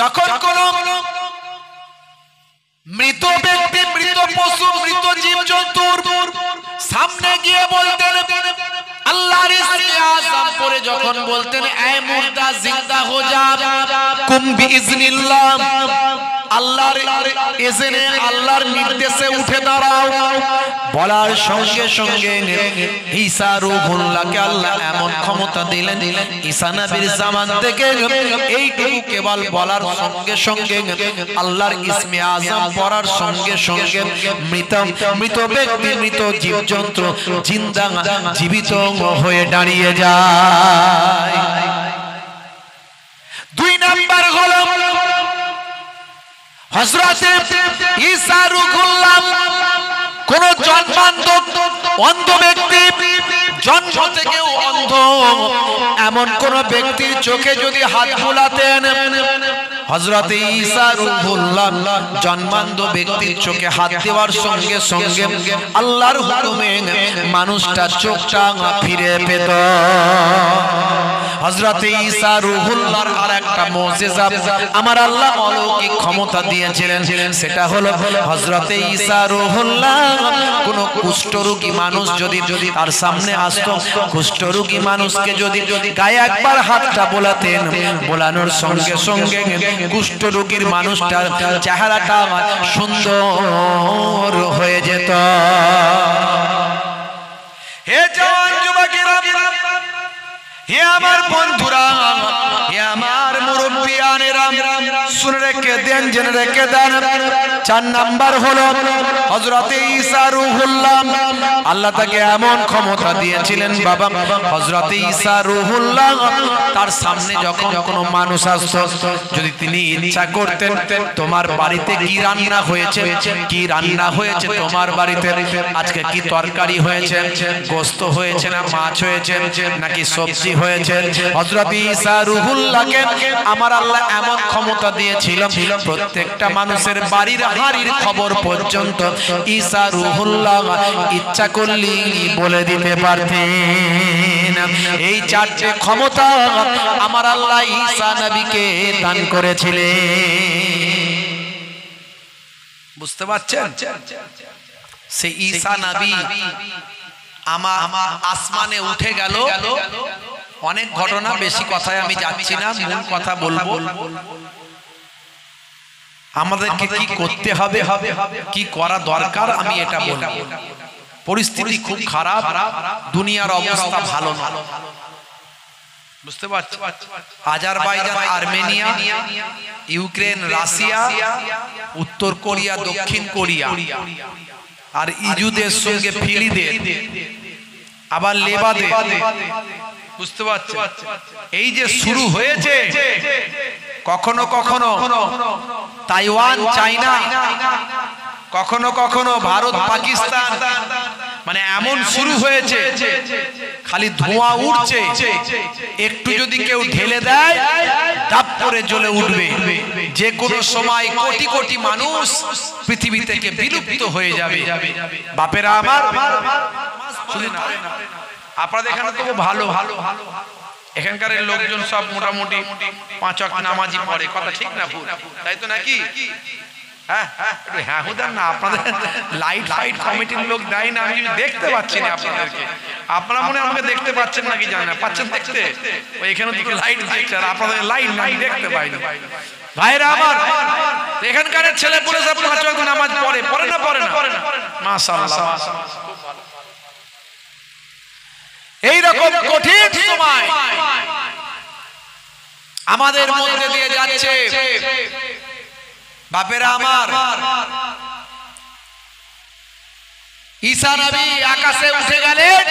যখন কোন মৃত ব্যক্তি, মৃত পশু, মৃত জীবজন্তুর সামনে গিয়ে বলতেন আল্লাহর ইসমে আযম পড়ে, যখন বলতেন এ মুর্দা জিন্দা হো যা, কুম বিইজনিল্লাহ, আল্লাহর ইজনে, আল্লাহর নির্দেশে উঠে দাঁড়াও, বলার সঙ্গে সঙ্গে ঈসা রূহুল্লাহকে আল্লাহ এমন ক্ষমতা দিলেন, ঈসা নবীর জামান থেকে এইটুকু কেবল বলার সঙ্গে সঙ্গে আল্লাহর ইসমে আযম পড়ার সঙ্গে সঙ্গে মৃত ব্যক্তি, মৃত জীবজন্তু জিন্দা জীবিত হয়ে দাঁড়িয়ে যায়। দুই নাম্বার হলো হযরত ঈসা রূহুল্লাহ কোন জন্মান্ধ অন্ধ ব্যক্তি, জন্ম থেকেও অন্ধ এমন কোন ব্যক্তির চোখে যদি হাত বুলাতেন, হযরত ঈসা রূহুল্লাহ জন্মান্ধ ব্যক্তির চোখে হাত দেওয়ার সঙ্গে সঙ্গে আল্লাহর হুকুমে মানুষটা চোখটা ফিরে পেত। হযরত ঈসা রূহুল্লাহর আরেকটা মুজিজা আমার আল্লাহ অলৌকিক ক্ষমতা দিয়েছিলেন, সেটা হলো হযরত ঈসা রূহুল্লাহ কোন কুষ্ঠরোগী মানুষ যদি তার সামনে আসতো, কুষ্ঠরোগী মানুষকে যদি গায়ে একবার হাতটা বোলাতেন, বোলানোর সঙ্গে সঙ্গে কুষ্ঠরোগীর মানুষটার চেহারাটা সুন্দর হয়ে যেত। হে জওয়ান যুবকেরা, হে আমার বন্ধুরা, হে আমার মুরব্বিয়ানেরা, শুনে রেখে দেন, জেনে রেখে দেন। 4 নাম্বার হলো হযরত ঈসা রূহুল্লাহ, আল্লাহ তাকে এমন ক্ষমতা দিয়েছিলেন বাবা, হযরত ঈসা রূহুল্লাহ তার সামনে যখন কোনো মানুষ আসতো, যদি তিনি ইচ্ছা করতেন তোমার বাড়িতে কি রান্না হয়েছে, কি রান্না হয়েছে তোমার বাড়িতে, আজকে কি তরকারি হয়েছে, গোশত হয়েছে না মাছ হয়েছে নাকি সবজি হয়েছে, হযরত ঈসা রূহুল্লাহকে আমার আল্লাহ এমন ক্ষমতা দিয়েছিল প্রত্যেকটা মানুষের বাড়ির হাড়ির খবর পর্যন্ত ঈসা রূহুল্লাহ ইচ্ছা করলে বলে দিতে পারতেন। এই 4টে ক্ষমতা আমার আল্লাহ ঈসা নবীকে দান করেছিলেন। বুঝতে পারছেন? সেই ঈসা নবী আমার আসমানে উঠে গেল। অনেক ঘটনা, বেশি কথায় আমি যাচ্ছি না, মূল কথা বলবো। আমাদেরকে কি করতে হবে, কি করা দরকার, আমি এটা বলবো। পরিস্থিতি খুব খারাপ, দুনিয়ার অবস্থা ভালো না, বুঝতে পারছি। আজারবাইজান, আর্মেনিয়া, ইউক্রেন, রাশিয়া, উত্তর কোরিয়া, দক্ষিণ কোরিয়া, আর ইজুদের সঙ্গে ফিলিদের, আবার লেবাদে, বুঝতে পারছেন? এই যে শুরু হয়েছে, কখনো কখনো তাইওয়ান, চায়না, কখনো কখনো ভারত, পাকিস্তান, মানে এমন শুরু হয়েছে, খালি ধোঁয়া উঠছে, একটু যদি কেউ ঢেলে দেয় ধাপ করে জ্বলে উঠবে। যে কোনো সময় কোটি কোটি মানুষ পৃথিবী থেকে বিলুপ্ত হয়ে যাবে। বাপেরা আমার, আপনাদের এখানে তো ভালো ভালো, এখানকার লোকজন সব মোটামুটি 5 ওয়াক্ত নামাজি পড়ে, কথা ঠিক না ভুল? তাই তো নাকি? হ্যাঁ হ্যাঁ হুদার না, আপনাদের লাইট ফাইট কমিটির লোক দেয় না, আমি দেখতে পাচ্ছি না আপনাদেরকে। আপনারা মনে আমাকে দেখতে পাচ্ছেন নাকি জানেন না? পাচ্ছেন দেখতে? ওই এখানে দিকে লাইট দেখছে, আর আপনাদের লাইট নাই, দেখতে পাইনি। ভাইরা আমার, এখানকার ছেলে পুলে সব 5 ওয়াক্ত নামাজ পড়ে, পড়ে না পড়ে না? মাশাআল্লাহ। এইরকম কঠিন সময় আমাদের মধ্যে দিয়ে যাচ্ছে। বাপেরা আমার, ঈসা নবী আকাশে উঠে গেলেন,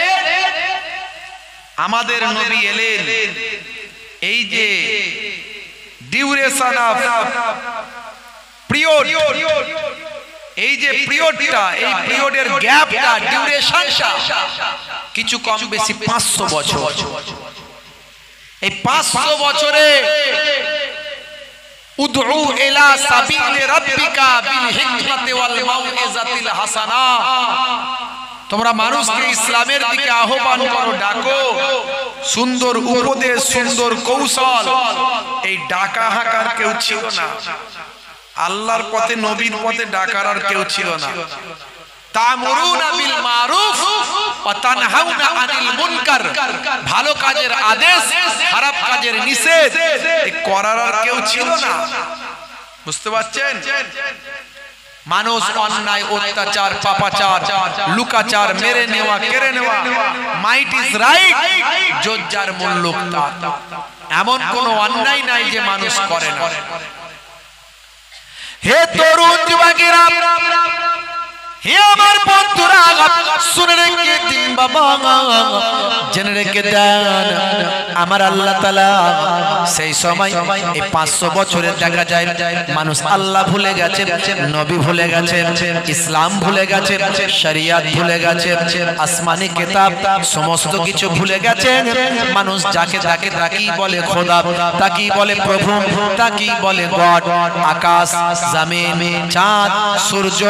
আমাদের নবী এলেন। এই যে ডিউরেশন অফ পিরিয়ড, এই যে পিরিয়ডটা, এই পিরিয়ডের গ্যাপটা, ডিউরেশনটা কিছু কম বেশি 500 বছর। এই 500 বছরে উদউ ইলা সাবিলি রাব্বিকা বিল হিকমাতি ওয়াল মাউইজাতিল হাসানা, তোমরা মানুষকে ইসলামের দিকে আহ্বান করো, ডাকো, সুন্দর উপদেশ, সুন্দর কৌশল। এই ডাকা হাঁকার কেউ ছিল না, আল্লাহর পথে নবীর পথে ডাকার আর কেউ ছিল না। তা'মুরুনা বিল মারুফ ওয়া তানহাউনা আনিল মুনকার, ভালো কাজের আদেশ, খারাপ কাজের নিষেধ এই করার আর কেউ ছিল না। বুঝতে পারছেন? মানুষ অন্যায়, অত্যাচার, পাপাচার, লুকাচার, মেরে নেওয়া, কেড়ে নেওয়া, মাইট ইজ রাইট, জোজ্জার মুল্লুক তার, এমন কোন অন্যায় নাই যে মানুষ করে না। হে তরুণ যুবকেরা, হে আমার বন্ধুরা, শুনে রেখে দিন বাবা, জেনে রেখে দেন, আমার আল্লাহ তাআলা সেই সময় এই 500 বছরে দেখা যায় মানুষ আল্লাহ ভুলে গেছে, নবী ভুলে গেছে, ইসলাম ভুলে গেছে, শরিয়ত ভুলে গেছে, আসমানি কিতাব সমস্ত কিছু ভুলে গেছে। মানুষ যাকে তাকে তাকি বলে খোদা, তাকি বলে প্রভু, তাকি বলে গড। আকাশ, জমিন, চাঁদ, সূর্য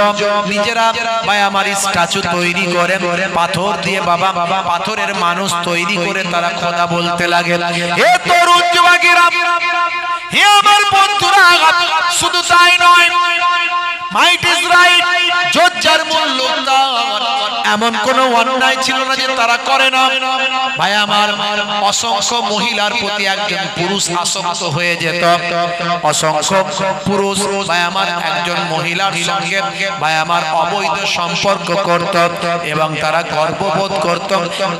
নিজেরা ভাই আমার স্ট্যাচু তৈরি করে পাথর দিয়ে, বাবা পাথরের মানুষ তৈরি করে তারা খোদা বলতে লাগে। হে তরুণ যুবকেরা, হে আমার বন্ধুরা, শুধু তাই নয়, মাইট ইজ রাইট, জোজ্জার মুল্লুক তার, এমন কোন অন্যায় ছিল না যে তারা করে না। ভাই আমার, অসংখ্য মহিলার প্রতি একজন পুরুষ আসক্ত হয়ে যেত, অসংখ্য পুরুষ ভাই আমার একজন মহিলার সঙ্গে ভাই আমার অবৈধ সম্পর্ক করত এবং তারা গর্ববোধ করত।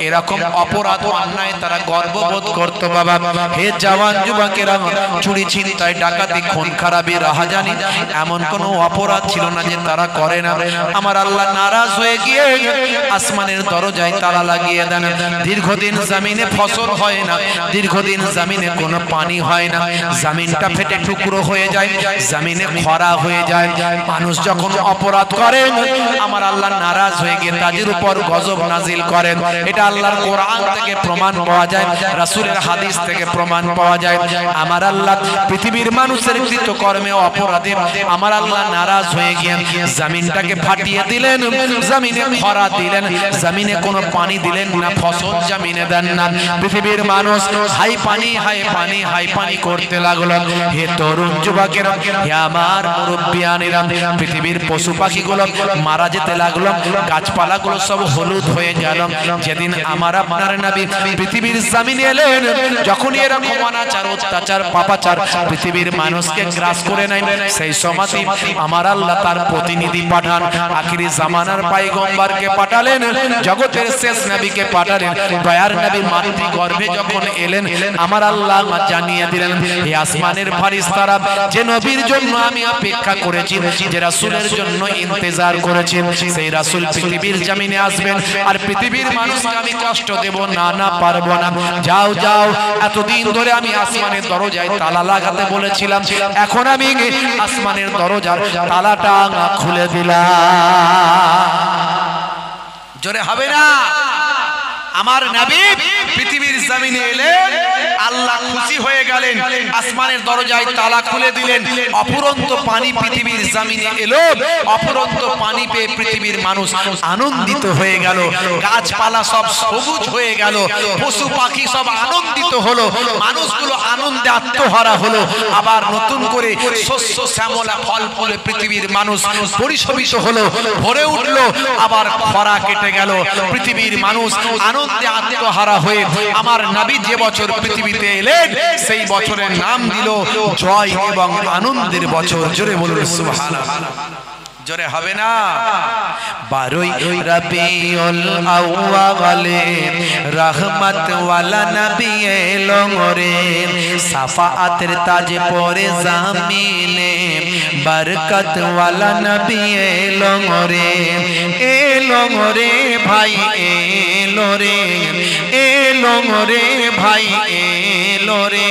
এরকম অপরাধ, অন্যায় তারা গর্ববোধ করত। বাবা, হে জওয়ান যুবকেরা, চুরি, ছিনতাই, ডাকাতি, খুন খারাপি, রাহাজানি এমন কোন অপরাধ ছিল না যে তারা করে না। আমার আল্লাহ নারাজ হয়ে গিয়ে আসমানের দরজায় তালা লাগিয়ে দেন। দীর্ঘদিন জমিনে ফসল হয় না, দীর্ঘদিন জমিনে কোনো পানি হয় না, জমিনটা ফেটে টুকরো হয়ে যায়, জমিনে খরা হয়ে যায়। মানুষ যখন অপরাধ করে আমার আল্লাহ নারাজ হয়ে গিয়ে তাদের উপর গজব নাজিল করেন। এটা আল্লাহর কোরআন থেকে প্রমাণ পাওয়া যায়, রাসূলের হাদিস থেকে প্রমাণ পাওয়া যায়। আমার আল্লাহ পৃথিবীর মানুষের কৃতকর্মে অপরাধে আমার আল্লাহ নারাজ হয়ে গিয়ে জমিনটাকে ফাটিয়ে দিলেন, জমিনে খরা দিলেন, জমিনে কোনো পানি দিলেন না, ফসল জমিনে দেন না। পৃথিবীর মানুষ হাই পানি, হাই পানি, হাই পানি করতে লাগলো। হে তরুণ যুবকেরা, হে আমার মুরব্বিয়ানেরা, পৃথিবীর পশু পাখিগুলো মারা যেতে লাগলো, গাছপালাগুলো সব হলুদ হয়ে গেল। যেদিন আমার আপনার নবী পৃথিবীর জমিনে এলেন, যখন এরকম অনাচার, অত্যাচার, পাপাচার পৃথিবীর মানুষকে গ্রাস করে নেয়, সেই সময় আমার আল্লাহ তার প্রতিনিধি পাঠান, আখিরি জামানার পয়গম্বরকে পাঠালেন, জগতের শেষ নবীকে পাঠালেন। দয়ার নবী মাতৃগর্ভে যখন এলেন, আমার আল্লাহ জানিয়ে দিলেন, এই আসমানের ফেরেশতারা যে নবীর জন্য আমি অপেক্ষা করেছি, যে রাসূলের জন্য ইন্তজার করেছি, সেই রাসূল পৃথিবীর জমিনে আসবেন, আর পৃথিবীর মানুষকে আমি কষ্ট দেব না, না পারবো না। যাও যাও, এতদিন ধরে আমি আসমানের দরজায় তালা লাগাতে বলেছিলাম, এখন আমি আসমানের দরজার তালাটা খুলে দিলাম। জোরে হবে না? আমার নবী পৃথিবীর জমিনে এলেন, আল্লাহ খুশি হয়ে গেলেন, আসমানের দরজায় তালা খুলে দিলেন, অফুরন্ত পানি পৃথিবীর জমিনে এলো। অফুরন্ত পানি পেয়ে পৃথিবীর মানুষ আনন্দিত হয়ে গেল, গাছপালা সব সবুজ হয়ে গেল, পশু পাখি সব আনন্দিত হলো, মানুষগুলো আনন্দে আত্মহারা হলো। আবার নতুন করে শস্য শ্যামলা ফল ফলে পৃথিবীর মানুষ পরিশোভিত হলো, ভরে উঠলো। আবার খরা কেটে গেল, পৃথিবীর মানুষ আনন্দে আত্মহারা হয়ে আমার নবী যে বছর পৃথিবীতে এলেন, সেই বছরের নাম দিল জয় এবং আনন্দের বছর। জোরে বলুন সুবহানাল্লাহ। জোরে হবে না? 12 রবিউল আউয়ালে রহমত ওয়ালা নবী এলো রে, সাফাআতের তাজ পরে জামিনে বরকত ওয়ালা নবী এলো রে, এলো রে ভাই, এলো রে, এলো রে ভাই, এলো রে,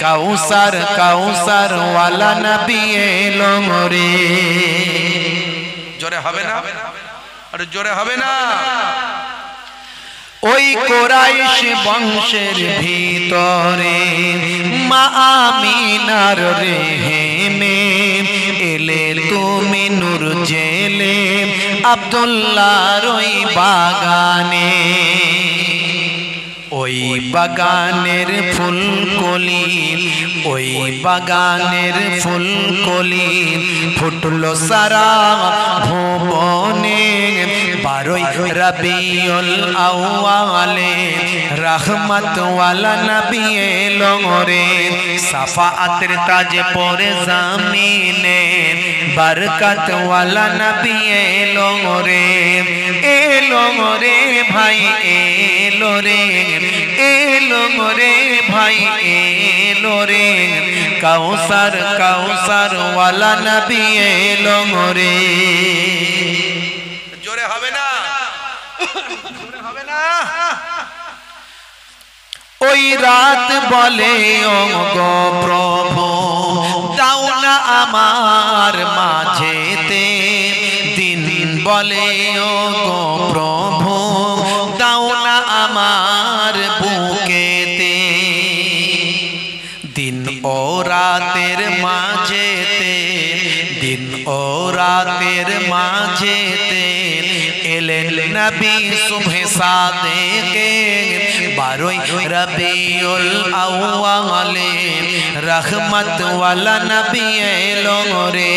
কাউসার, কাউসার ওয়ালা নবী এলো রে। জোরে হবে না? আরে জোরে হবে না? ওই কুরাইশ বংশের ভিতরে মা আমিনার রেহেমে এলে তুমি নূর জেলে, আব্দুল্লাহর ওই বাগানে, ওই বাগানের ফুলকলি, ওই বাগানের ফুলকলি ফুটলো সারা ভুবনে। 12 রবিউল আউয়ালে রহমত ওয়ালা নবী এলো রে, সাফাআতের তাজ পরে জামিনে বরকত ওয়ালা নবী এলো রে। এলো রে ভাই এলো রে, এলো রে ভাই এলো রে, কাউসার কাউসার ওয়ালা নবী এলো রে। জোরে হবে না, জোরে হবে না। ওই রাত বলে ও গো প্রভু দাও না আমার মাঝেতে, দিন বলে ও গো প্রভু দাও না আমার বুকেতে। দিন ও রাতের মাঝেতে, দিন ও রাতের মাঝেতে এলেন নবী সুবহে সাদেকে। 12 রবিউল আউয়ালে রহমত ওয়ালা নবী এলো রে,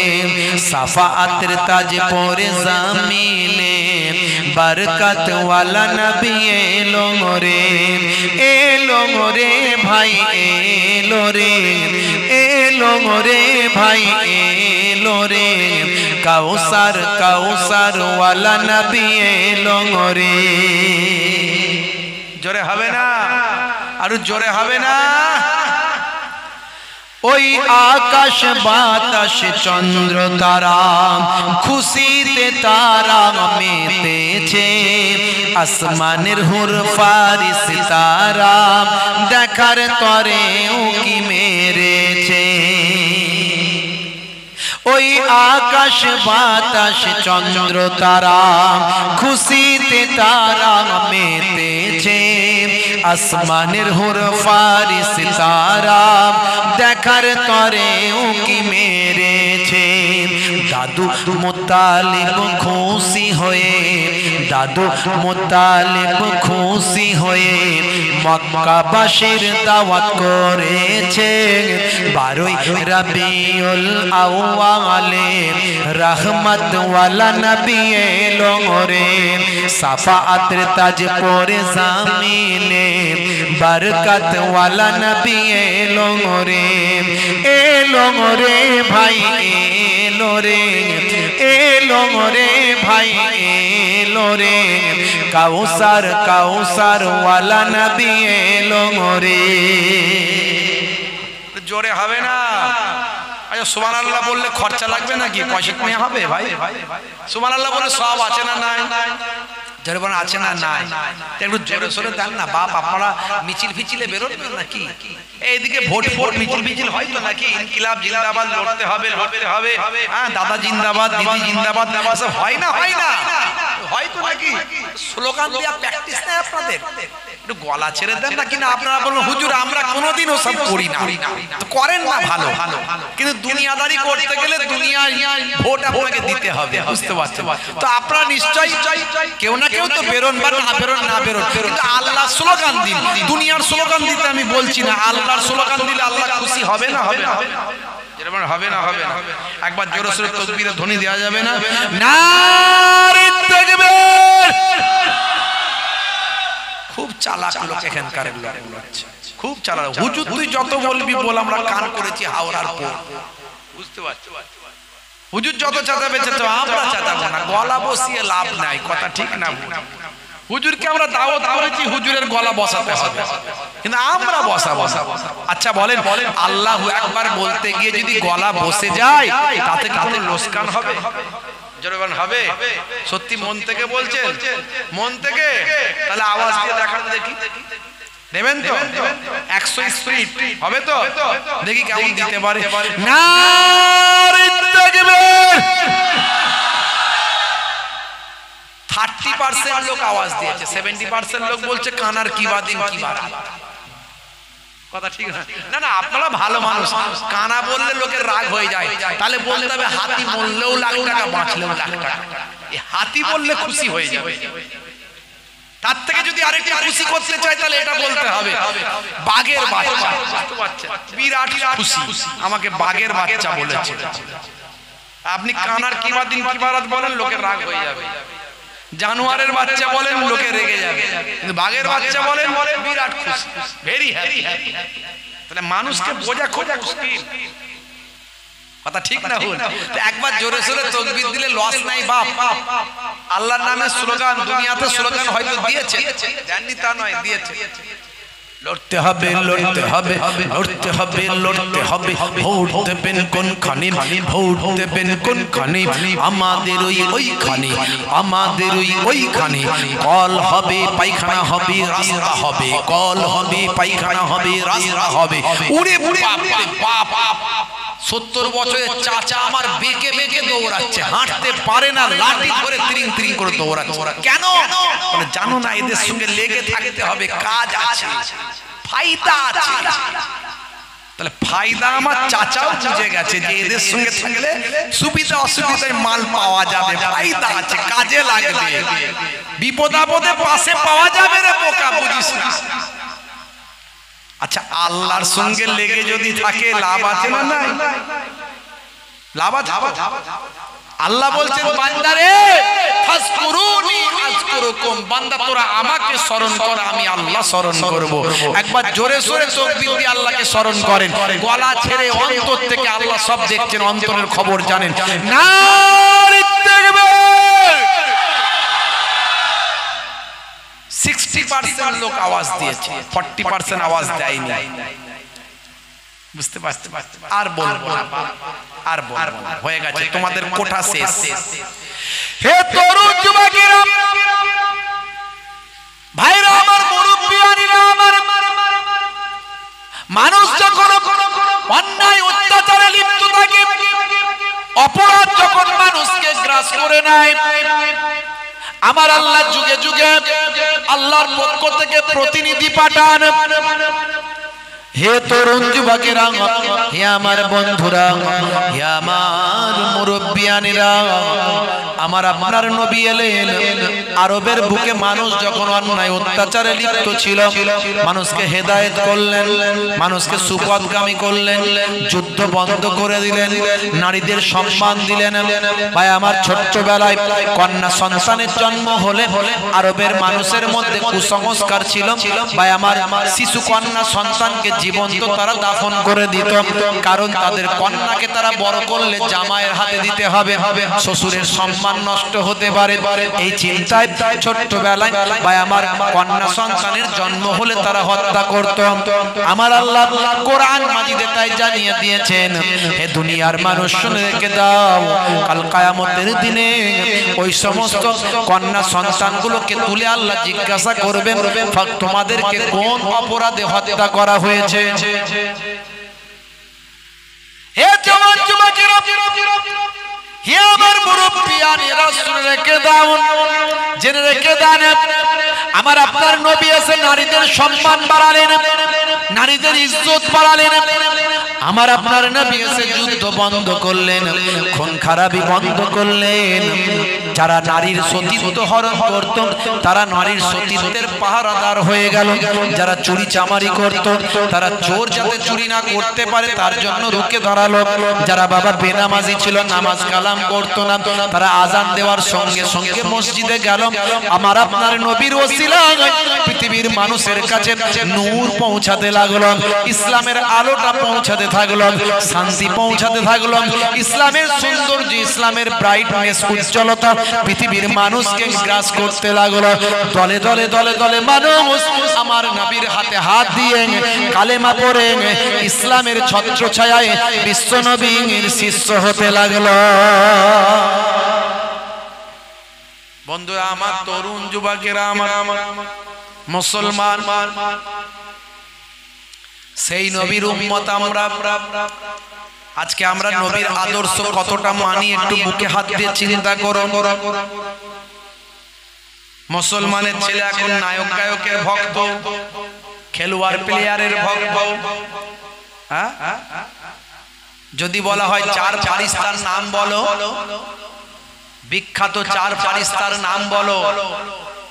সাফাআতের তাজ পরে জামিনে বরকত ওয়ালা নবী এলো রে। এলো রে ভাই এলো রে, এলো রে ভাই এলো রে, কাউসার কাউসার ওয়ালা নবী এলো রে। জোরে হবে না, আরো জোরে হবে না। ওই আকাশ বাতাস চন্দ্র তারা খুশিতে তারা মেতেছে, আসমানের হুর ফারিস তারা দেখার তরে উকি মেরেছে। ওই আকাশ বাতাস চন্দ্র তারা খুশিতে তারা মেতেছে, আসমানের হুর ফারিস তারা দেখার তরে উকি মেরেছে। দাদু মুতালিব খুশি হয়ে, দাদু মুতালিব খুশি হয়ে মক্কাবাসীর দাওয়াত করেছে। 12 রবিউল আউয়ালে রহমত ওয়ালা নবী এলো রে, সাফাআতের তাজ পরে জামিনে বরকত ওয়ালা নবী এলো রে। এলো রে ভাই এলো রে, এলো রে ভাই এলো রে, কাউসার কাউসার ওয়ালা নবী এলো রে। জোরে হবে না, আচ্ছা সুবহানাল্লাহ বললে খরচা লাগবে নাকি, পয়সা কমে হবে ভাই? সুবহানাল্লাহ বলে সব আছে না নাই? জোরে বলেন আছে না নাই? একটু জোরে সোরে দেন না বাপ, আপনারা মিছিল ফিছিলে বেরোবেন নাকি? এইদিকে ভোট ভোট মিছিল মিছিল হয়তো নাকি, ইনকিলাব জিন্দাবাদ লড়তে হবে লড়তে হবে, হ্যাঁ দাদা জিন্দাবাদ দিদি জিন্দাবাদ সব হয় না, হয় না হয়তো নাকি? স্লোগান দেওয়া প্র্যাকটিস নেই আপনাদের? একটু গলা ছেড়ে দেন না, কিনা আপনারা বলুন হুজুর আমরা কোনোদিন ওসব করি না, তো করেন না ভালো, কিন্তু দুনিয়াদারি করতে গেলে দুনিয়ায় ভোট আপনাকে দিতে হবে, বুঝতে পারছেন? তো আপনারা নিশ্চয়ই কেউ না কেউ তো বেরোন বা না বেরোন, না বেরোন, কিন্তু আল্লাহ স্লোগান দিন। দুনিয়ার স্লোগান দিতে আমি বলছি না, আল্লাহর স্লোগান দিলে আল্লাহ খুশি হবে না? হবে না, হবে না, হবে না। একবার জোরে সোরে তাকবীরের ধ্বনি দেওয়া যাবে না? নারে তাকবীর। খুব চালাক লোক এখানকার লোক, খুব চালাক। হুজুর তুই যত বলবি বল, আমরা কান করেছি হাওড়ার পর, বুঝতে পারছো? হুজুর যত চাঁদাবে চাচাও, আমরা চাচাবো না, গলা বসিয়ে লাভ নাই, কথা ঠিক না? হুজুরকে আমরা দাওয়াত করেছি, হুজুরের গলা বসাতে হবে, কিন্তু আমরা বসাবো। আচ্ছা বলেন, আল্লাহু আকবার বলতে গিয়ে যদি গলা বসে যায় তাতে কাতে লোকসান হবে? হবে? সত্যি মন থেকে বলছেন? মন থেকে? তাহলে আওয়াজ দিয়ে দেখান দেখি, দেবেন তো? 100 স্পিড হবে তো? দেখি কেমন দিতে পারে। নারে তাকবীর। 30% লোক আওয়াজ দিয়েছে, 70% লোক বলছে কানার কি বাদিন কি বারাত। কথা ঠিক না? না না, আপনারা ভালো মানুষ, কানা বললে লোকের রাগ হয়ে যায়, তাহলে বলতে হবে হাতি মরলেও লাখ টাকা, বাঁচলেও লাখ টাকা। হাতি বললে খুশি হয়ে যাবে, তার থেকে যদি আরেকটা খুশি করতে চাই তাহলে এটা বলতে হবে বাঘের বাচ্চা, বিরাট খুশি, আমাকে বাঘের বাচ্চা বলেছে। আপনি কানার কিবাদিন কিবারাত বলেন লোকের রাগ হয়ে যাবে, জানোয়ারের বাচ্চা বলেন লোকে রেগে যাবে, কিন্তু বাঘের বাচ্চা বলেন বিরাট খুশি, ভেরি হ্যাপি। তাহলে মানুষকে বোঝা খোঁজা মুশকিল, কথা ঠিক না ভুল? একবার জোরে সোরে তাকবীর দিলে লস নাই বাপ। আল্লাহর নামে স্লোগান, দুনিয়াতে স্লোগান হয়তো দিয়েছে, জানি তা নয়, দিয়েছে। লড়তে হবে লড়তে হবে লড়তে হবে লড়তে হবে, ভোট দেবেন কোনখানে, ভোট দেবেন কোনখানে, আমাদের ওইখানে, আমাদের ওইখানে কল হবে পায়খানা হবে রাস্তা হবে, কল হবে পায়খানা হবে রাস্তা হবে। উড়ে বাপ রে বাপ, 70 বছরের চাচা আমার বেঁকে বেঁকে দৌড়াচ্ছে, হাঁটতে পারে না, লাঠি ধরে ত্রিং ত্রিং করে দৌড়াচ্ছে। কেন? বলে জানো না এদের সঙ্গে লেগে থাকতে হবে, কাজ আছে, ফায়দা আছে। তাহলে ফায়দা আমার চাচাও বুঝে গেছে যে এদের সঙ্গে থাকলে সুবিধা অসুবিধায় মাল পাওয়া যাবে, ফায়দা আছে, কাজে লাগবে, বিপদ আপদে পাশে পাওয়া যাবে রে বোকা, বুঝিস না। আচ্ছা আল্লাহর সঙ্গে লেগে যদি থাকে লাভ আছে না নাই? লাভ আছে। আল্লাহ বলছেন বান্দারে ফাজকুরুনি আযকুরুকুম, বান্দা তোরা আমাকে স্মরণ কর, আমি আল্লাহ স্মরণ করব। একবার জোরে সোরে তাকবীর দিয়ে আল্লাহকে স্মরণ করেন, গলা ছেড়ে অন্তর থেকে, আল্লাহ সব দেখছেন, অন্তরের খবর জানেন। নারে তাকবীর। 60% লোক আওয়াজ দিয়েছে, 40% আওয়াজ দেয়নি। বুঝতে পারতে? আর বলবো না, আর বলবো না, হয়ে গেছে, তোমাদের কোঠা শেষ। হে তরুণ যুবকেরা, ভাইরা আমার, মুরব্বিয়ানিরা আমার, মানুষ যখন অন্যায় অত্যাচারে লিপ্ত থাকে, অপরাধ যখন মানুষকে গ্রাস করে নেয়, আমার আল্লাহ যুগে যুগে আল্লাহর পক্ষ থেকে প্রতিনিধি পাঠান। হে তরুণ যুবকেরা, হে আমার বন্ধুরা, হে আমার মুরব্বিয়ানেরা, আমার আপনার নবী এলেন। আরবের বুকে মানুষ যখন অন্যায় অত্যাচারে লিপ্ত ছিল, মানুষকে হেদায়েত করলেন, মানুষকে সুপথগামী করলেন, যুদ্ধ বন্ধ করে দিলেন, নারীদের সম্মান দিলেন। ভাই আমার, ছোট্টবেলায় কন্যা সন্তানের জন্ম হলে আরবের মানুষের মধ্যে কুসংস্কার ছিল, ভাই আমার, শিশু কন্যা সন্তানকে জীবন্ত তারা দাফন করে দিত, কারণ তাদের কন্যাকে তারা বড় করলে জামাইয়ের হাতে দিতে হবে, শ্বশুরের সম্মান নষ্ট হতে পারে। এই চিন্তায় ছোট্টবেলায় ভাই আমার কন্যা সন্তানের জন্ম হলে তারা হত্যা করত। আমার আল্লাহ কোরআন মাজিদে তাই জানিয়ে দিয়েছেন, হে দুনিয়ার মানুষ শুনে রেখে দাও, কাল কিয়ামতের দিনে ওই সমস্ত কন্যা সন্তানগুলোকে তুলে আল্লাহ জিজ্ঞাসা করবেন, তোমাদেরকে কোন অপরাধে হত্যা করা হয়েছে। হে জওয়ান যুবকেরা, হে আমার মুরব্বিয়ানেরা, শুনে রেখে দাও, জেনে রেখে দেন, আমার আপনার নবী এসে নারীদের সম্মান বাড়ালেন, নারীদের ইজ্জত বাড়ালেন। আমার আপনার নবী এসে যুদ্ধ বন্ধ করলেন, খুন খারাপি বন্ধ করলেন। যারা নারীর সতীত্ব হরণ করত তারা নারীর সতীত্বের পাহারাদার হয়ে গেল, যারা চুরি চামারি করত তারা চোর যাতে চুরি না করতে পারে তার জন্য রুখে দাঁড়ালো, যারা বাবা বেনামাজি ছিল, নামাজ কালাম করতো না, তারা আজান দেওয়ার সঙ্গে সঙ্গে মসজিদে গেল। আমার আপনার নবীর ওসিলায় পৃথিবীর মানুষের কাছে নূর পৌঁছাতে লাগলো, ইসলামের আলোটা পৌঁছাতে থাকলো, শান্তি পৌঁছাতে থাকলো, ইসলামের সৌন্দর্য, ইসলামের ব্রাইটনেস, উজ্জ্বলতা পৃথিবীর মানুষকে গ্রাস করতে লাগলো। দলে দলে দলে দলে মানুষ আমার নবীর হাতে হাত দিয়ে কালেমা পড়ে ইসলামের ছত্রছায়ায় বিশ্ব নবীর শিষ্য হতে লাগলো। বন্ধুরা আমার, তরুণ যুবকেরা আমার, মুসলমান, সেই নবীর উম্মত আমরা। আজকে আমরা নবীর আদর্শ কতটা মানি একটু বুকে হাত দিয়ে চিন্তা করো। মুসলমানের ছেলে এখন নায়ক গায়কের ভক্ত, খেলোয়াড় প্লেয়ারের ভক্ত। যদি বলা হয় 4 ফারিস্তার নাম বলো, বিখ্যাত চার ফারিস্তার নাম বলো।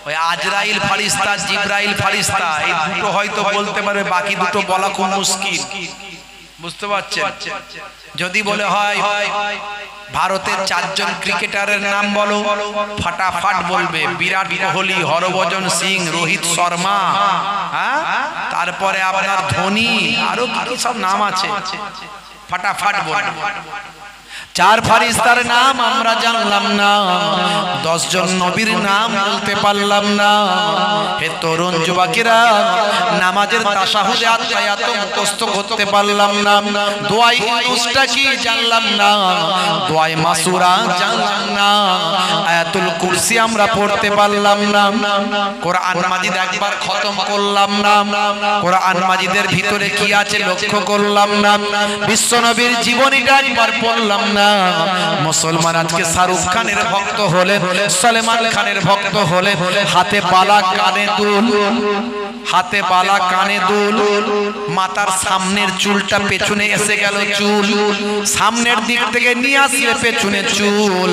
ওই আজরাইল ফারিস্তা, জিবরাইল ফারিস্তা, এই দুটো হয়তো বলতে পারবে, বাকি দুটো বলা খুব মুশকিল। বুঝতে পারছেন? যদি বলে হয় ভারতের চারজন ক্রিকেটারের নাম বলো, ফটাফট বলবে। বিরাট কোহলি, হরভজন সিং, রোহিত শর্মা, হ্যাঁ, তারপরে আপনার ধোনি, আরো কি সব নাম আছে, ফটাফট বলবে। চার ফারিস্তার নাম আমরা জানলাম না, 10 জন নবীর নাম বলতে পারলাম না। হে তরুণ যুবকেরা, নামাজের তাশাহুদে আত্মায়াত মুখস্থ করতে পারলাম না, দোয়াই ইউনুসটা কি জানলাম না, দোয়াই মাসুরা জানলাম না, আয়াতুল কুরসি আমরা পড়তে পারলাম না, কোরআন মাজিদ একবার খতম করলাম না, কোরআন মাজিদের ভিতরে কি আছে লক্ষ্য করলাম না, বিশ্ব নবীর জীবনীটা একবার পড়লাম না। মুসলমান আজকে শাহরুখ খানের ভক্ত হলে, সলমান খানের ভক্ত হলে, হাতে বালা কানে দুল, হাতে বালা কানে দুল, মাথার সামনের চুলটা পেছনে এসে গেল চুল, সামনের দিক থেকে নিয়ে আসলে পেছনে চুল,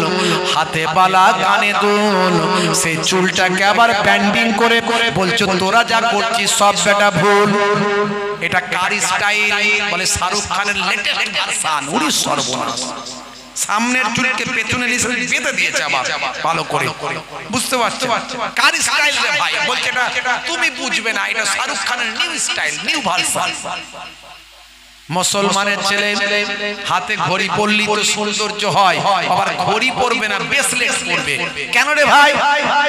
হাতে বালা কানে দুল, সেই চুলটাকে আবার ব্যান্ডিং করে বলছো তোরা যা করছিস সব বেটা ভুল। এটা কার স্টাইল? বলে শাহরুখ খানের লেটেস্ট ভার্সন। উনি সর্বনাশ, সামনের চুলকে পেছনে বেঁধে দিয়েছে আবার ভালো করে। বুঝতে পারছো কার স্টাইল রে ভাই? বলছে এটা তুমি বুঝবে না, এটা শাহরুখ খানের নিউ স্টাইল, নিউ ভার্সন। মুসলমানের ছেলে হাতে ঘড়ি পরলি তো সৌন্দর্য হয়, আবার ঘড়ি পরবে না, ব্রেসলেট পরবে। কেন রে ভাই?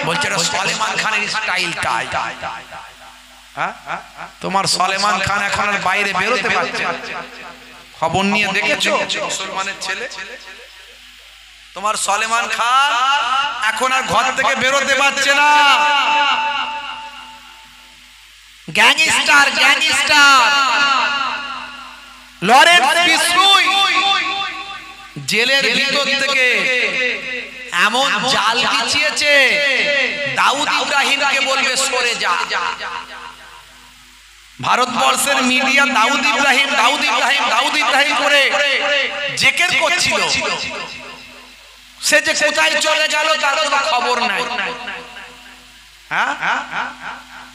বলছে এটা সলমান খানের স্টাইল। তাই তোমার সলমান খান এখন আর বাইরে বেরোতে পারছে না, খবর নিয়ে দেখেছো? মুসলমানের ছেলে তোমার সলমান খান এখন আর ঘর থেকে বেরোতে পারছে না। গ্যাংস্টার, গ্যাংস্টার লরেন্স বিষ্ণুই জেলের ভিতর থেকে এমন জাল বিছিয়েছে, দাউদ ইব্রাহিমকে বলবে সরে যা। ভারতবর্ষের মিডিয়া দাউদ ইব্রাহিম, দাউদ ইব্রাহিম, দাউদ ইব্রাহিম করে জেকের করছিল। সে যে কোথায় চলে গেল তার কোনো খবর নাই। হ্যাঁ,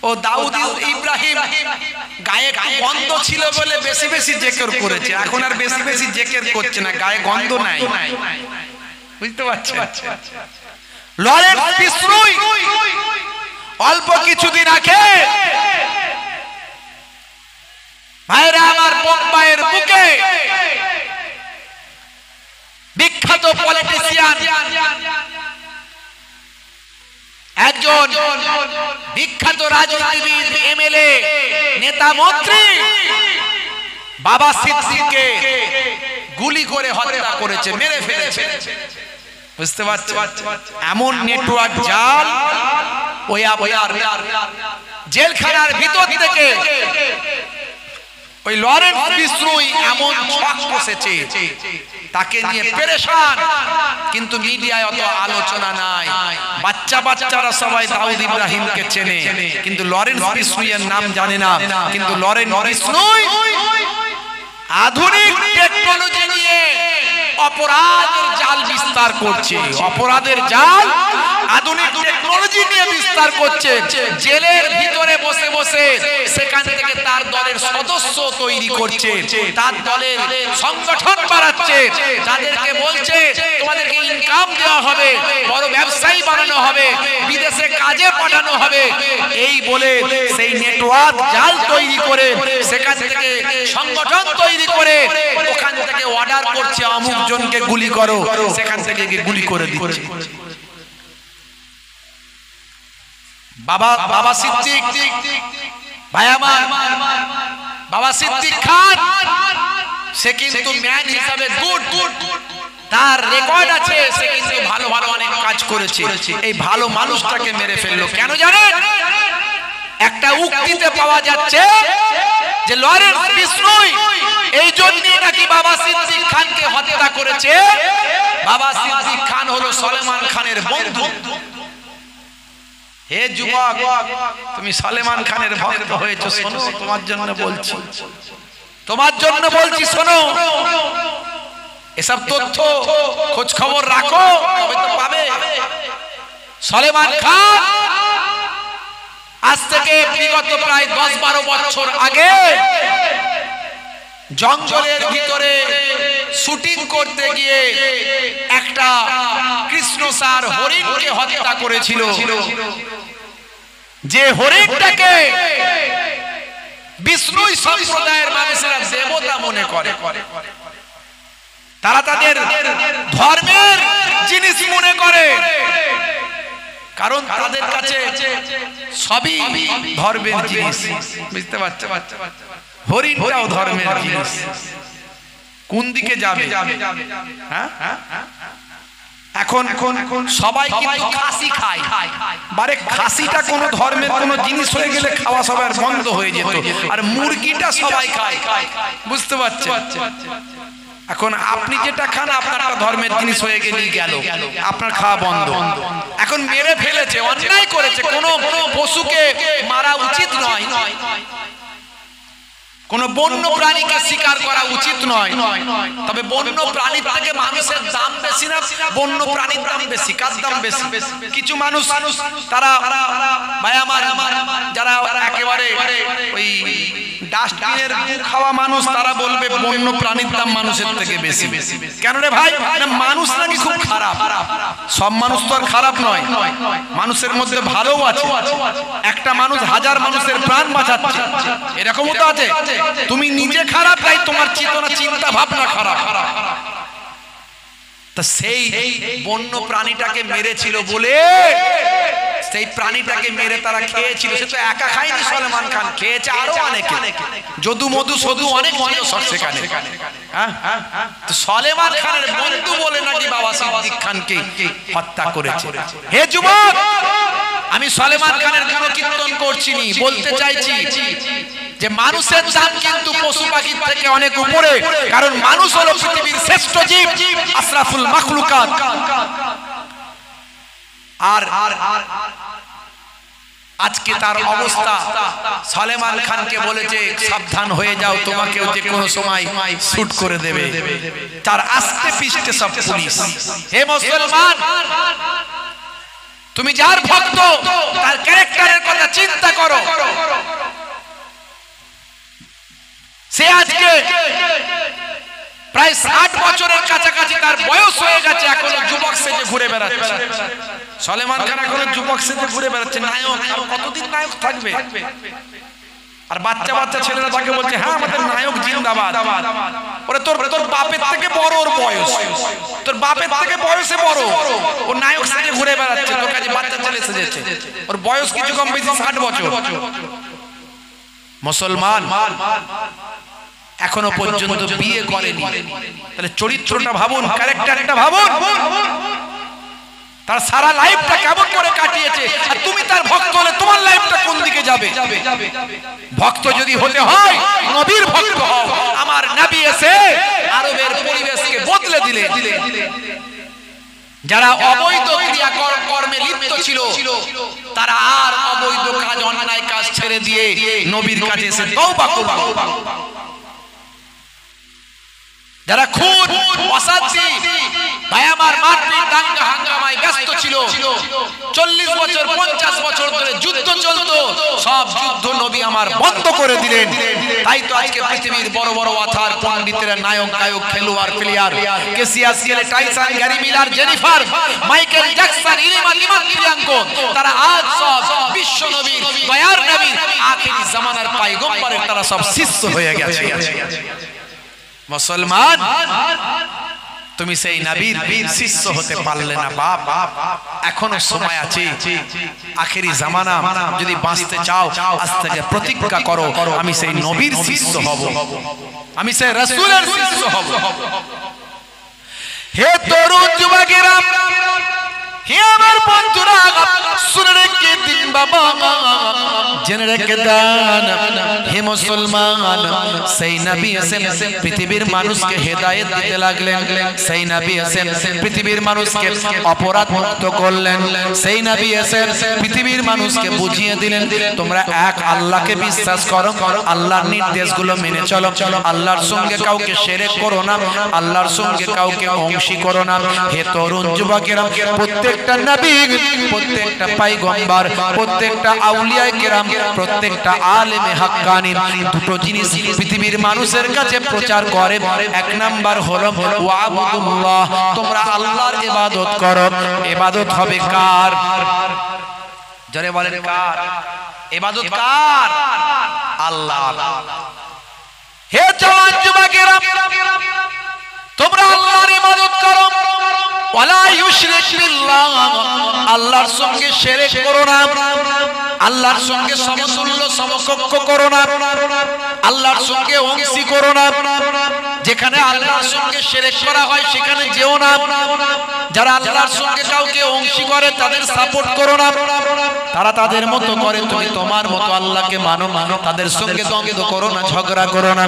ও দাউদ ইব্রাহিম গায়ে গন্ধ ছিল বলে বেশি বেশি জেকের করেছে, এখন আর বেশি বেশি জেকের করছে না, গায়ে গন্ধ নাই। বুঝতে পারছেন? লরেন্স বিষ্ণুই অল্প কিছুদিন আগে ভাইরা আমার বোম্বাইয়ের বুকে বিখ্যাত পলিটিশিয়ান, একজন বিখ্যাত রাজনীতিবিদ, এমএলএ, নেতা, মন্ত্রী বাবা সিদ্দিককে গুলি করে হত্যা করেছে, মেরে ফেলেছে। বুঝতে পারছেন? এমন নেটওয়ার্ক জাল, ওই আপনার জেলখানার ভিতর থেকে ওই লরেন্স বিষ্ণুই এমন ছক কষেছে, তাকে নিয়ে পেরেশান। কিন্তু মিডিয়ায় অত আলোচনা নাই। বাচ্চা বাচ্চারা সবাই দাউদ ইব্রাহিমকে চেনে, কিন্তু লরেন্স বিষ্ণুইয়ের নাম জানে না। কিন্তু লরেন্স বিষ্ণুই আধুনিক টেকনোলজি নিয়ে অপরাধের জাল বিস্তার করছে, অপরাধের জাল আধুনিক টেকনোলজি নিয়ে বিস্তার করছে। জেলের ভিতরে বসে বসে সেখান থেকে তার দলের সদস্য তৈরি করছে, তার দলের সংগঠন বাড়াচ্ছে, তাদেরকে বলছে তোমাদেরকে ইনকাম দেওয়া হবে, বড় ব্যবসায়ী বানানো হবে, বিদেশে কাজে পাঠানো হবে, এই বলে সেই নেটওয়ার্ক জাল তৈরি করে সেখান থেকে সংগঠন তৈরি করে ওখান থেকে অর্ডার করছে অমুক জনকে গুলি করো, সেখান থেকে গুলি করে দিচ্ছে। বাবা সিদ্দিক ভাই আমার, বাবা সিদ্দিক খান সে কিন্তু ম্যান হিসাবে গুড, তার রেকর্ড আছে, সে কিন্তু ভালো ভালো অনেক কাজ করেছে। এই ভালো মানুষটাকে মেরে ফেললো কেন জানেন? একটা উক্তিতে পাওয়া যাচ্ছে যে লরেন্স বিষ্ণুই এই জন্যই নাকি বাবা সিদ্দিক খানকে হত্যা করেছে। বাবা সিদ্দিক খান হলো সলমান খানের বন্ধু। হে যুবক, তুমি সলমান খানের ভক্ত হয়েছো, শোনো তোমার জন্য বলছি, তোমার জন্য বলছি শোনো। এসব তথ্য খোঁজ খবর রাখো, তবে তো পাবে। সলেমান খান আজ থেকে বিগত প্রায় 10-12 বছর আগে জঙ্গলের ভিতরে শুটিং করতে গিয়ে একটা কৃষ্ণসার হরিণকে হত্যা করেছিল। যে হরিণটাকে বিষ্ণু সম্প্রদায়ের মানুষেরা দেবতা মনে করে, তারা তাদের ধর্মের জিনিস মনে করে, কারণ তাদের কাছে সবই ধর্মের জিনিস। বুঝতে পারছো? হরিণটাও ধর্মের জিনিস। কোন দিকে যাবে? এখন সবাই কিন্তু খাসি খায়, বারে খাসিটা কোন ধর্মের কোন জিনিস হয়ে গেলে খাওয়া সবার বন্ধ হয়ে যেত, আর মুরগিটা সবাই খায়। বুঝতে পারছেন? এখন আপনি যেটা খান আপনারটা ধর্মের জিনিস হয়ে গেলেই গেল, আপনার খাওয়া বন্ধ। এখন মেরে ফেলেছে, অন্যায় করেছে। কোন পশুকে মারা উচিত নয়, কোন বন্য প্রাণীকে শিকার করা উচিত নয়। তবে বন্য প্রাণীর থেকে মানুষের দাম বেশি না বন্য প্রাণীর দাম বেশি? কার দাম বেশি? কিছু মানুষ তারা ভাই আমার যারা একেবারে ওই ডাস্টবিনের খাওয়া মানুষ, তারা বলবে বন্য প্রাণীর দাম মানুষের থেকে বেশি। কেন রে ভাই? মানুষ নাকি খুব খারাপ। সব মানুষ তো আর খারাপ নয়, মানুষের মধ্যে ভালোও আছে। একটা মানুষ হাজার মানুষের প্রাণ বাঁচাচ্ছে, এরকমও তো আছে। তুমি নিজে খারাপ, তাই তোমার চেতনা চিন্তা ভাবনা খারাপ। তা সেই বন্য প্রাণীটাকে মেরেছিল বলে, সেই প্রাণীটাকে মেরে তারা খেয়েছিল। সে তো একা খায়নি, সলেমান খান খেয়েছে আরো অনেকে, যদু মধু সদু অনেক ছিল সেখানে। তো সলেমান খানের বন্ধু বলে নাকি বাবা সিদ্দিক খানকে হত্যা করেছে। হে যুবক, আমি সলেমান খানের গুণকীর্তন করছিনি, বলতে চাইছি যে মানুষের দাম কিন্তু পশু পাখির থেকে অনেক উপরে, কারণ মানুষ হলো পৃথিবীর শ্রেষ্ঠ জীব, আশরাফুল মাখলুকাত। আর আজকে তার অবস্থা, সলেমান খানকে বলেছে সাবধান হয়ে যাও, তোমাকেও যে কোনো সময় শুট করে দেবে। তার আস্তে পিছতে সব পুলিশ। হে মুসলমান, তুমি যার ভক্ত তার ক্যারেক্টারের কথা চিন্তা করো। সে আজকে প্রায় 60 বছরের কাছাকাছি তার বয়স হয়ে গেছে, এখনো যুবক সেজে ঘুরে বেড়াচ্ছে। সলেমান খান এখনো যুবক সেজে ঘুরে বেড়াচ্ছে, নায়ক। আর কতদিন নায়ক থাকবে? আর বাচ্চা বাচ্চা ছেলেরা তাকে বলছে হ্যাঁ আমাদের নায়ক জিন্দাবাদ। ওরে তোর বাপের থেকে বড় ওর বয়স, তোর বাপের থেকে বয়সে বড়, ও নায়ক সেজে ঘুরে বেড়াচ্ছে, তোর কাছে বাচ্চা ছেলে সেজেছে। ওর বয়স কিছু কম বেশি 60 বছর। মুসলমান এখনো পর্যন্ত বিয়ে করেনি, তাহলে চরিত্রটা ভাবুন, ক্যারেক্টারটা ভাবুন, তার সারা লাইফটা কেমন করে কাটিয়েছে। আর তুমি তার ভক্ত হলে তোমার লাইফটা কোন দিকে যাবে? ভক্ত যদি হতে হয় নবীর ভক্ত হও। আমার নবী এসে আরবের পরিবেশকে বদলে দিলেন। যারা অবৈধ ক্রিয়া কর্মে লিপ্ত ছিল তারা আর অবৈধ কাজ, অন্যায় কাজ ছেড়ে দিয়ে নবীর কাছে এসে তওবা করল। যারা খুন, অশান্তি, ভাই আমার মারপিট, দাঙ্গা হাঙ্গামায় ব্যস্ত ছিল, 40 বছর 50 বছর ধরে যুদ্ধ চলতো, সব যুদ্ধ নবী আমার বন্ধ করে দিলেন। তাই তো আজকে পৃথিবীর বড় বড় অথার পণ্ডিতেরা, নায়ক গায়ক, খেলোয়াড়, player, Cassius Clay, Tyson, Gary Miller, Jennifer, Michael Jackson, ইলিমা লিমান, প্রিয়াঙ্ক, তারা আজ সব বিশ্ব নবীর, দয়ার নবীর, আখিরি জামানার পয়গম্বরের তারা সব শিষ্য হয়ে গেছে। মুসলমান, তুমি সেই নবীর শিষ্য হতে পারলে না বাপ। এখনো সময় আছে, আখেরি জামানা যদি বাঁচতে চাও আজ থেকে প্রতিজ্ঞা করো আমি সেই নবীর শিষ্য হব, আমি সেই রাসূলের শিষ্য হব। হে তরুণ যুবকেরা, হে আমার বন্ধুরা শুনে রেখে দিন বাবা, জেনে রেখে দেন হে মুসলমান, সেই নবী এসে পৃথিবীর মানুষকে হেদায়েত দিতে লাগলেন, সেই নবী এসে পৃথিবীর মানুষকে অপরাধ মুক্ত করলেন, সেই নবী এসে পৃথিবীর মানুষকে বুঝিয়ে দিলেন তোমরা এক আল্লাহকে বিশ্বাস করো, আল্লাহর নির্দেশগুলো মেনে চলো, আল্লাহর সঙ্গে কাউকে শিরক করো না, আল্লাহর সঙ্গে কাউকে অংশী করো না। হে তরুণ যুবকেরা, প্রত্যেকটা নবী, প্রত্যেকটা পয়গম্বর, প্রত্যেকটা আউলিয়া কেরাম, প্রত্যেকটা আলেমে হাক্কানি দুটো জিনিস পৃথিবীর মানুষের কাছে প্রচার করে। এক নাম্বার হলো ওয়াবুদুল্লাহ, তোমরা আল্লাহর ইবাদত করো। ইবাদত হবে কার? জোরে বলেন কার? ইবাদত কার? আল্লাহ। হে জওয়ান যুবকেরা, তোমরা আল্লাহর ইবাদত করো। ওয়ালা ইউশরিক বিল্লাহ, আল্লাহর সঙ্গে শিরক করো না, আল্লাহর সঙ্গে সমতুল্য সমকক্ষ করো না, আল্লাহর সঙ্গে অংশী করো না। যেখানে আল্লাহর সঙ্গে শিরক করা হয় সেখানে যেও না। যারা আল্লাহর সঙ্গে কাউকে অংশী করে তাদের সাপোর্ট করো না। তারা তাদের মতো করে, তুমি তোমার মতো আল্লাহকে মানো। তাদের সঙ্গে দ্বন্দ্ব করো না, ঝগড়া করো না।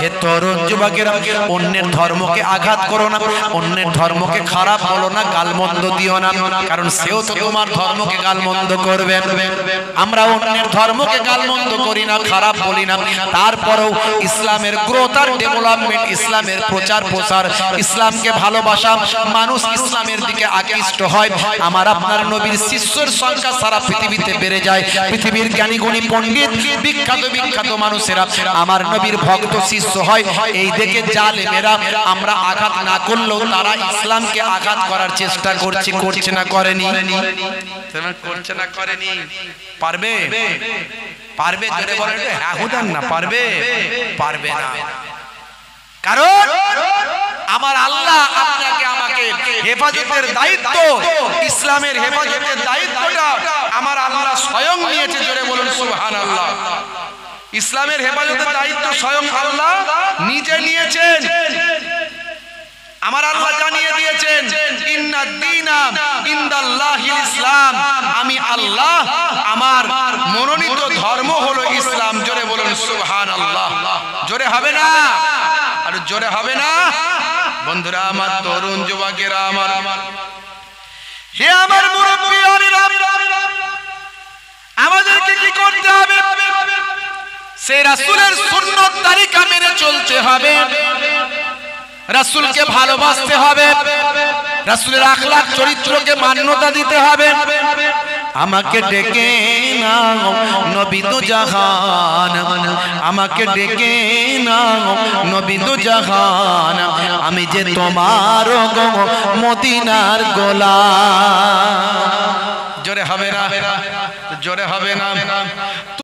হে তরুণ যুবকেরা, অন্যের ধর্মকে আঘাত করো না, অন্যের ধর্মকে খারাপ বলো না, গালমন্দ দিও না, কারণ সেও তো তোমার ধর্মকে গালমন্দ করবে। আমরা অন্যের ধর্মকে গালমন্দ করি না, খারাপ বলি না, তারপরেও ইসলামের গ্রোথ আর ডেভেলপমেন্ট, ইসলামের প্রচার প্রসার, ইসলামকে ভালোবাসা, মানুষ ইসলামের দিকে আকৃষ্ট হয়। আমার আপনার নবীর শিষ্যের সংখ্যা সারা পৃথিবীতে বেড়ে যায়। পৃথিবীর জ্ঞানী গুণী পণ্ডিত, বিখ্যাত বিখ্যাত মানুষেরা আমার নবীর ভক্ত শিষ্য হয়। এই দেখে জালেমেরা আমরা আঘাত না করলেও তারা ইসলামকে আঘাত করার চেষ্টা করছে, করছে না করেনি? করছে না করেনি? পারবে? পারবে? জোরে বলেন হ্যাঁ হুদান না, পারবে? পারবে না। কারণ আমার আল্লাহ আপনাকে আমাকে হেফাজতের দায়িত্ব, ইসলামের হেফাজতের দায়িত্বটা আমার আল্লাহ স্বয়ং নিয়েছে। জোরে বলুন সুবহানাল্লাহ। ইসলামের হেফাজতের দায়িত্ব স্বয়ং আল্লাহ নিজে নিয়েছেন। আমার আল্লাহ জানিয়ে দিয়েছেন ইন্নাদ দীনা ইনদাল্লাহিল ইসলাম, আমি আল্লাহ, আমার মনোনীত ধর্ম হলো ইসলাম। জোরে বলুন সুবহানাল্লাহ। জোরে হবে না? আর জোরে হবে না? বন্ধুরা আমার, তরুণ যুবকেরা আমার, হে আমার মুরব্বিয়ানেরা, আমাদেরকে কি করতে হবে? সেই রাসূলের সুন্নাত তরিকা মেনে চলতে হবে, রাসূলকে ভালোবাসতে হবে, রাসূলের আখলাক চরিত্রকে মান্যতা দিতে হবে। আমাকে ডেকে নাও নবী দু জাহান, আমাকে ডেকে নাও নবী দু জাহান, আমি যে তোমার গো মদিনার গোলাম। জোরে হবে না? জোরে হবে না?